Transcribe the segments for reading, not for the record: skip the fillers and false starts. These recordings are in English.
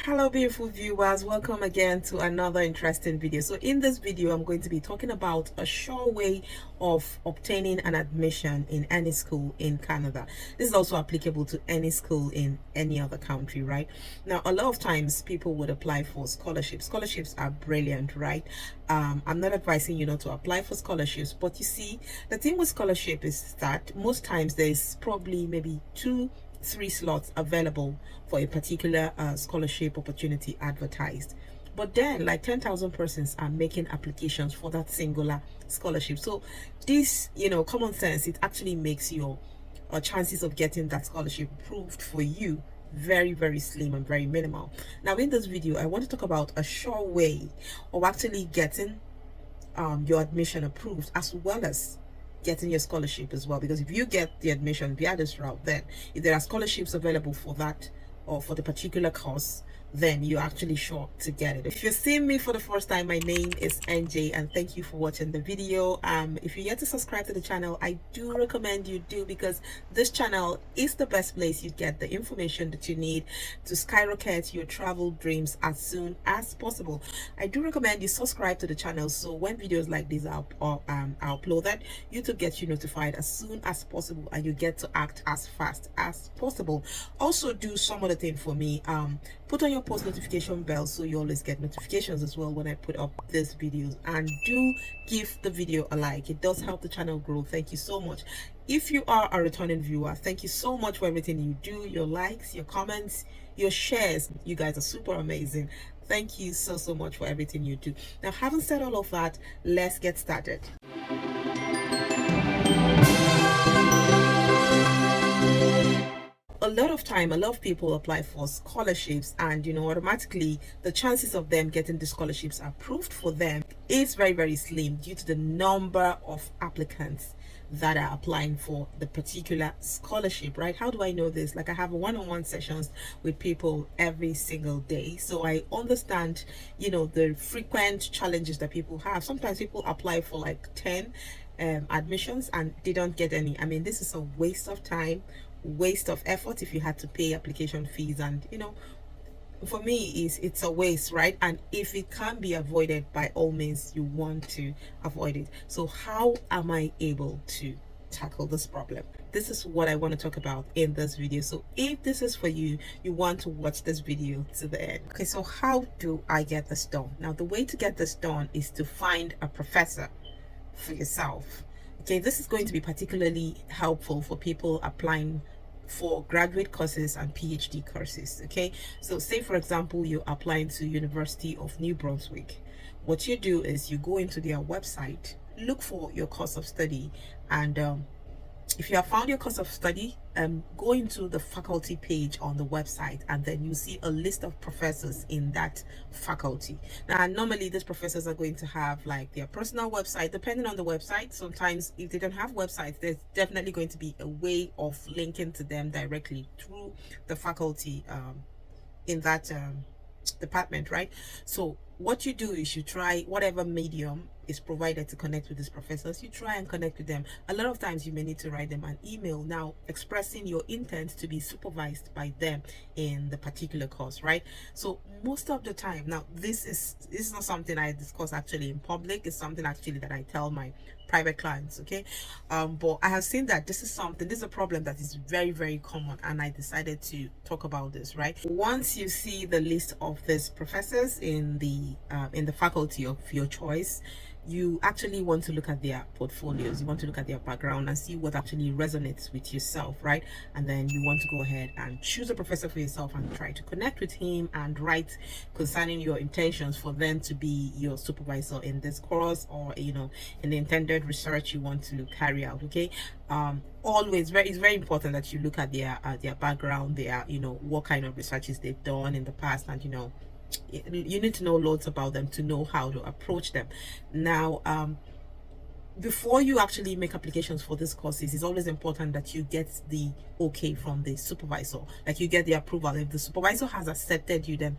Hello beautiful viewers, welcome again to another interesting video. So in this video I'm going to be talking about a sure way of obtaining an admission in any school in Canada. This is also applicable to any school in any other country, right? Now a lot of times people would apply for scholarships are brilliant, right? I'm not advising you not to apply for scholarships, but you see, the thing with scholarship is that most times there's probably maybe 2-3 slots available for a particular scholarship opportunity advertised, but then like 10,000 persons are making applications for that singular scholarship. So this, common sense, it actually makes your chances of getting that scholarship approved for you very, very slim and very minimal. Now in this video I want to talk about a sure way of actually getting your admission approved, as well as getting your scholarship as well. Because if you get the admission via this route, then if there are scholarships available for that or for the particular course, then you're actually sure to get it. If you're seeing me for the first time, my name is NJ and thank you for watching the video. If you're yet to subscribe to the channel, I do recommend you do, because this channel is the best place you get the information that you need to skyrocket your travel dreams as soon as possible. I do recommend you subscribe to the channel, so when videos like this are uploaded, YouTube gets you notified as soon as possible and you get to act as fast as possible. Also do some other thing for me. Put on your post notification bell so you always get notifications as well when I put up these videos, and do give the video a like. It does help the channel grow. Thank you so much. If you are a returning viewer, thank you so much for everything you do, your likes, your comments, your shares. You guys are super amazing. Thank you so much for everything you do. Now, having said all of that, let's get started. A lot of people apply for scholarships, and automatically the chances of them getting the scholarships approved for them is very, very slim due to the number of applicants that are applying for the particular scholarship, right? How do I know this? Like, I have one-on-one sessions with people every single day, so I understand the frequent challenges that people have. Sometimes people apply for like 10 admissions and they don't get any. I mean, this is a waste of time, waste of effort if you had to pay application fees, and for me it's a waste, right? And if it can be avoided, by all means you want to avoid it. So how am I able to tackle this problem? This is what I want to talk about in this video. So if this is for you, you want to watch this video to the end. Okay, so how do I get this done? Now, the way to get this done is to find a professor for yourself. Okay, this is going to be particularly helpful for people applying for graduate courses and PhD courses. Okay, so say for example you're applying to University of New Brunswick. What you do is you go into their website, look for your course of study, and if you have found your course of study, go into the faculty page on the website, and then you see a list of professors in that faculty. Now, normally these professors are going to have like their personal website, depending on the website. Sometimes if they don't have websites, there's definitely going to be a way of linking to them directly through the faculty in that department, right? So what you do is you try whatever medium is provided to connect with these professors. You try and connect with them. A lot of times you may need to write them an email now expressing your intent to be supervised by them in the particular course, right? So most of the time, now this is not something I discuss actually in public. It's something actually that I tell my private clients, okay? But I have seen that this is a problem that is very, very common, and I decided to talk about this, right? Once you see the list of these professors in the faculty of your choice, you actually want to look at their portfolios. You want to look at their background and see what actually resonates with yourself, right? And then you want to go ahead and choose a professor for yourself and try to connect with him and write concerning your intentions for them to be your supervisor in this course, or in the intended research you want to carry out. Okay, always it's very important that you look at their background, their what kind of researches they've done in the past, and you need to know loads about them to know how to approach them. Now, before you actually make applications for these courses, it's always important that you get the okay from the supervisor, like you get the approval. If the supervisor has accepted you, then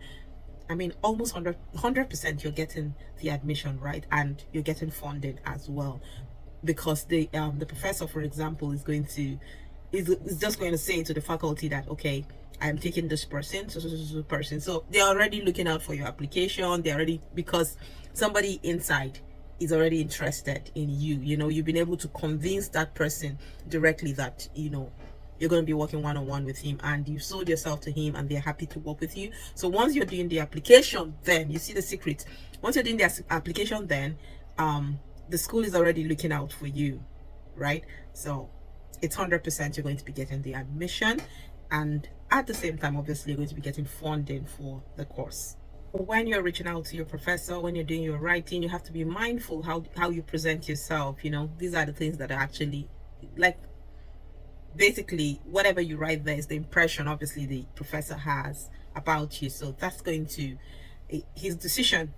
I mean almost 100% you're getting the admission, right? And you're getting funded as well, because the professor, for example, is just going to say to the faculty that, okay, I'm taking this person, so person. So they're already looking out for your application. They're already, because somebody inside is already interested in you. You know, you've been able to convince that person directly that, you know, you're going to be working one-on-one with him, and you sold yourself to him, and they're happy to work with you. So once you're doing the application, then you see the secret. Once you're doing the application, then the school is already looking out for you, right? So it's 100% you're going to be getting the admission, and at the same time, obviously, you're going to be getting funding for the course. When you're reaching out to your professor, when you're doing your writing, you have to be mindful how you present yourself. You know, these are the things that are actually, like, basically whatever you write there is the impression obviously the professor has about you. So that's going to, his decision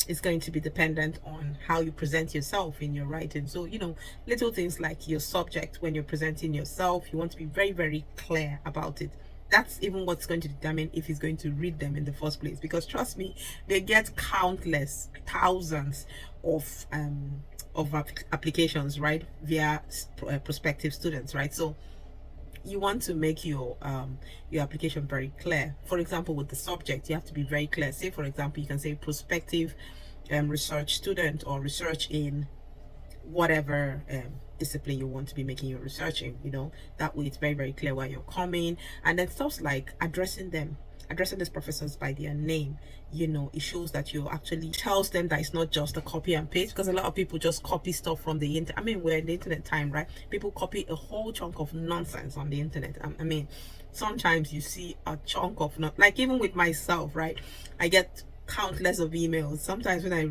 is going to be dependent on how you present yourself in your writing. So, you know, little things like your subject, when you're presenting yourself, you want to be very, very clear about it. That's even what's going to determine if he's going to read them in the first place, because trust me, they get countless thousands of applications, right, via prospective students, right? So you want to make your application very clear. For example, with the subject, you have to be very clear. Say, for example, you can say prospective research student, or research in whatever discipline you want to be making your research in. You know, that way it's very, very clear where you're coming. And then stuff like addressing these professors by their name, you know, it shows that you actually tells them that it's not just a copy and paste, because a lot of people just copy stuff from the internet. I mean, we're in the internet time, right? People copy a whole chunk of nonsense on the internet. I mean, sometimes you see a chunk of, not like, even with myself, right, I get countless of emails sometimes when I